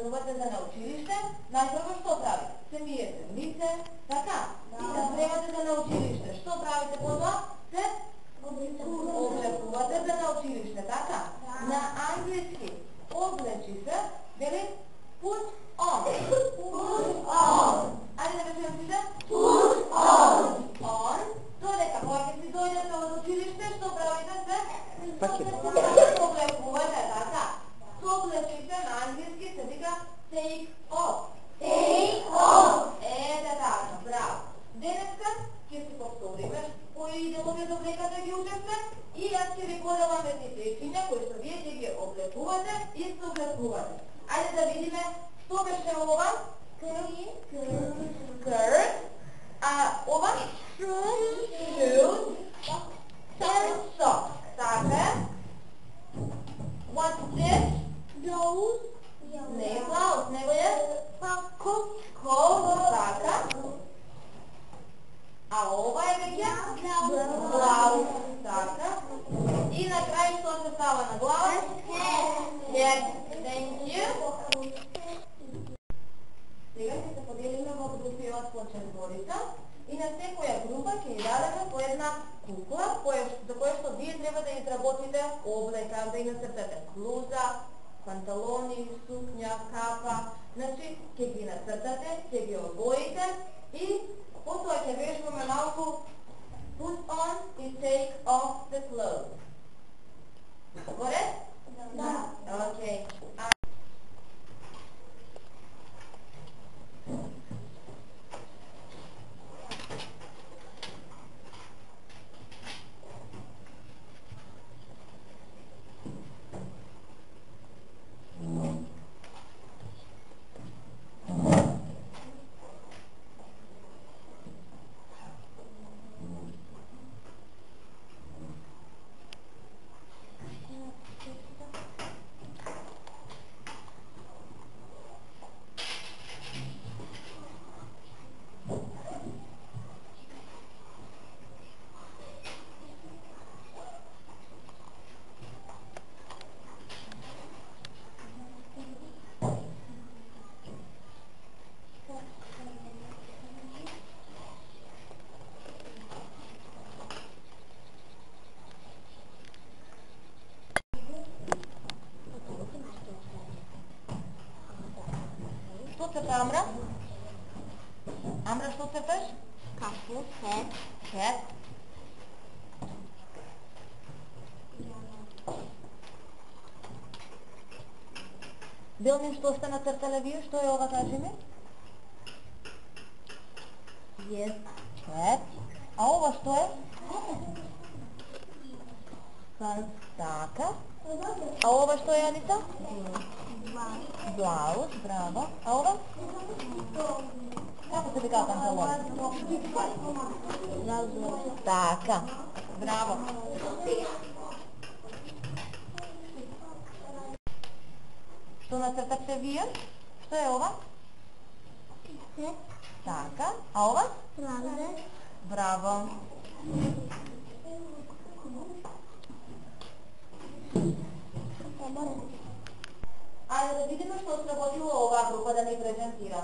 станувате за на училиште, најпрво што правите? Се миете лице, така? И да спремате за на училиште. Што правите потоа? Се облекувате за на училиште, така? На англиски облечи се, вели put on. Put on. Ајде да кажем сите? Put on. On. Додека кога ќе си дојдете од училиште, што правите се? Облекувате, така? Облечите на англиски се вика take off. Take off. Ете така, браво. Денеска ќе си повториме кои делови од облеката ги учевме и јас ќе ви поделам едните речиња кои што вие ќе ги облекувате и се облекувате. Ајде да видиме што беше ова? Skirt. А ова? Shoes. And socks. Така. What's this? Blouse. Не е blouse, него е coat. Така. А ова е веќе? Blouse. Така. И на крај што се става на глава? Head. Thank you. Сега ќе се поделиме во групи од по 4 и на секоја група ќе ја дадеме по една кукла за која што вие треба да изработите облека, да ја нацртате блуза, панталони, сукња, капа. Значи, ќе ги нацртате, ќе ги обоите и потоа ќе вежбаме малку put on и take off the clothes. Поред? Да. Окей. Амра? Амра, што цепеш? Капу, hat. Hat. Белним, што сте нацртале вие? Што е ова, кажи ми? Yes. Hat. А ова што е? Така. А ова што е, Аница? Blouse, браво. А ова? Како се вика панталон? Така. Браво. Што нацртавте вие? Што е ова? Така. А ова? Браво. Ајде да видиме што сработило оваа група да ни презентира.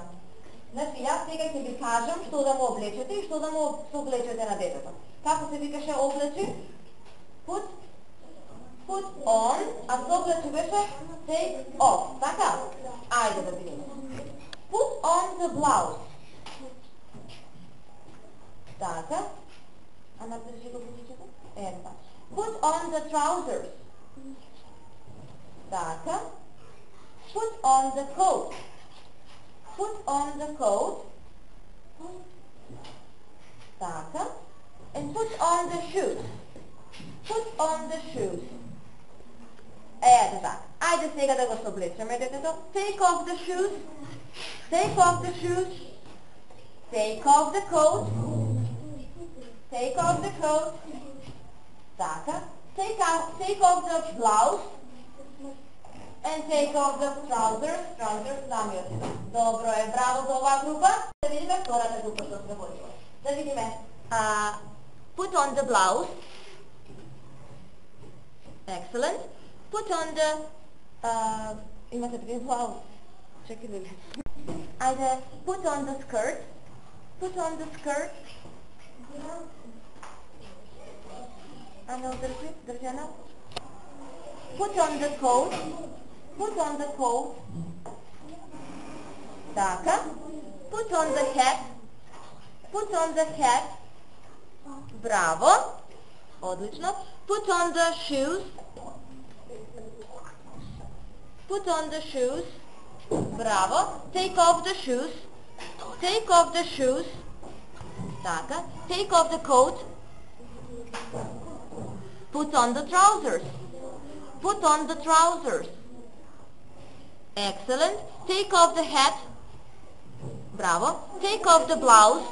Значи, јас сега ќе ви кажам што да му облечете и што да му соблечете на детето. Како се викаше облечи? Put on, а соблечи беше take off. Така? Ајде да видиме. Put on the blouse. Така? А напрежи го видите? Ето. Put on the trousers. Така? Put on the coat. Put on the coat. Така. And put on the shoes. Put on the shoes. Ето така. Ајде сега да го соблечеме детето. Take off the shoes. Take off the shoes. Take off the coat. Take off the coat. Така. Take off the blouse. And take off the trousers. Trousers замиот. Добро е, браво за оваа група. Да видиме втората група што се водила. Да видиме. Put on the blouse. Excellent. Put on the imate blouse. Чекай да. Ajde, put on the skirt. Put on the skirt. Ана, држи Ана. Put on the coat. Put on the coat. Така. Put on the hat. Put on the hat. Браво. Одлично. Put on the shoes. Put on the shoes. Браво. Take off the shoes. Take off the shoes. Така. Take off the coat. Put on the trousers. Put on the trousers. Excellent. Take off the hat. Bravo. Take off the blouse.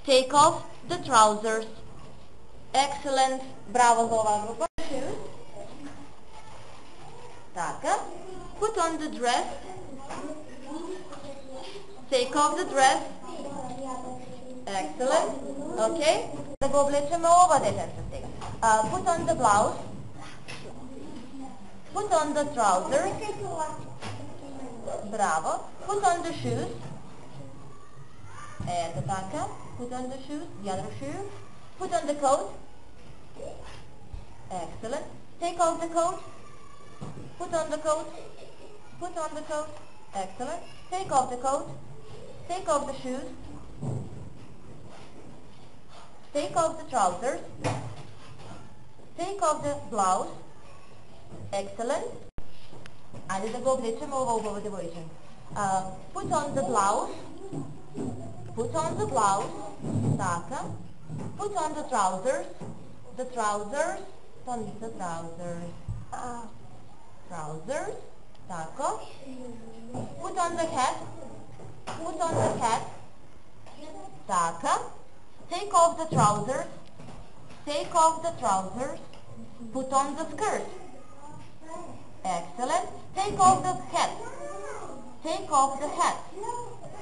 Take off the trousers. Excellent. Bravo за оваа група. Така. Put on the dress. Take off the dress. Excellent. Okay. Да го облечеме ова детенце сега. Put on the blouse. Put on the trousers. Браво. Put on the shoes. Ето така. Put on the shoes. The other shoe. Put on the coat. Excellent. Take off the coat. Put on the coat. Put on the coat. Excellent. Take off the coat. Take off the shoes. Take off the trousers. Take off the blouse. Excellent. Ajde da го облечеме ова убаво девојче. Put on the blouse. Put on the blouse. Така. Put on the trousers. The trousers. To nisu trousers. Trousers. Tako. Put on the hat. Put on the hat. Така. Take off the trousers. Take off the trousers. Put on the skirt. Excellent. Take off the hat. Take off the hat.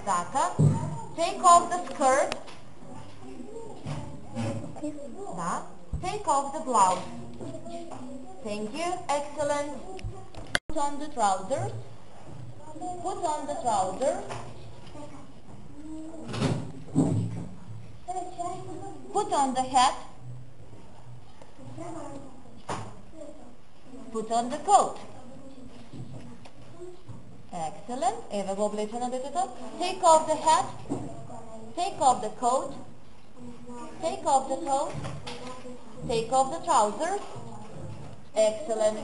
Така. Take off the skirt. Da. Take off the blouse. Thank you. Excellent. Put on the trousers. Put on the trousers. Put on the hat. Put on the coat. Excellent. Ева го облечено детето. Take off the hat. Take off the coat. Take off the coat. Take off the trousers. Excellent.